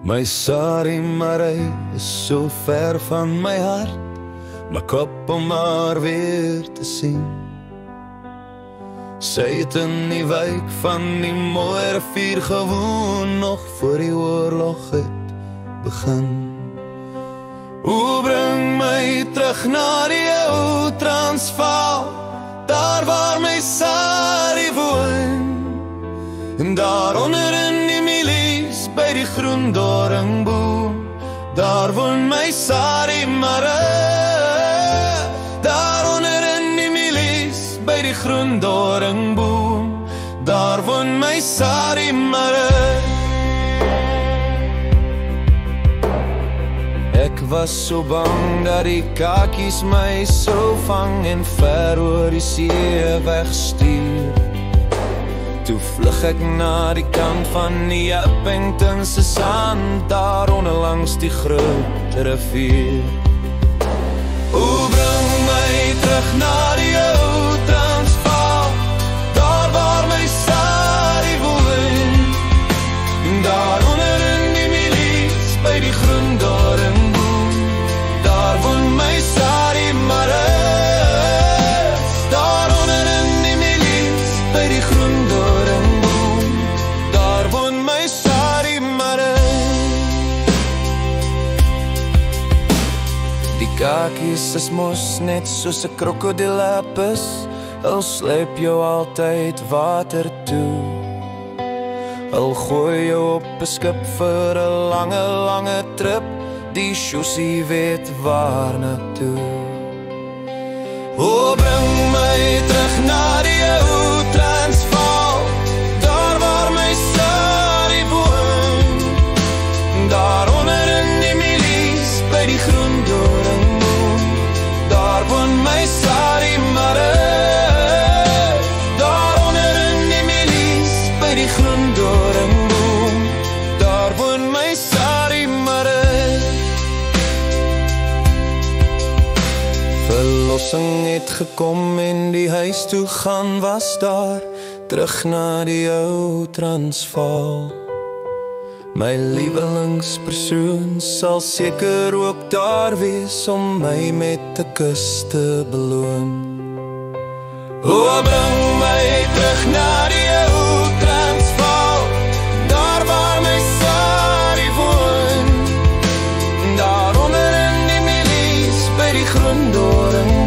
My Sari Marie is so ver van my hart, my kop om haar weer te sien. Sy het in die wijk van die mooi rivier gewoon, nog voor die oorlog het begin. O, bring my terug na die ou Transvaal, daar waar my Sari woon, en daar onder in die milies, by die groen doringboom, daar woon my Sari Marie, daar onder in die milies, by die groen doringboom, daar woon my Sari Marie. Ek was so bang dat die kakies my so vang en ver oor die see wegstuur. Toe vlug ek na die kant van die Appingtonse sand, daaronder langs die groot rivier. O, bring my terug na die ou Transvaal, daar waar my Sari woon, daaronder in die milies, by die groen doringboom, daar woon my Sari Marie, daaronder in die milies, by die groen doringboom, daar woon my Sari Marie. Die kakies is mos net soos 'n krokodillapis, hulle sleep jou altyd water toe. Hulle gooi jou op 'n skip vir 'n lange, lange trip, die sjoesie weet waar na toe. O, bring my terug na die ou Transvaal, daar waar my Sari woon, daaronder in die milies, by die groen doringboom, daar woon my Sari Marie, daaronder in die milies, by die groen doringboom, daar woon my Sari Marie. Verlossing het gekom en die huis toe gaan was daar, terug na die ou Transvaal. My liewelingspersoon sal seker ook daar wees om my met 'n kus te beloon. O, bring my terug na die ou Transvaal, daar waar my Sari woon, daaronder in die milies, by die groen doring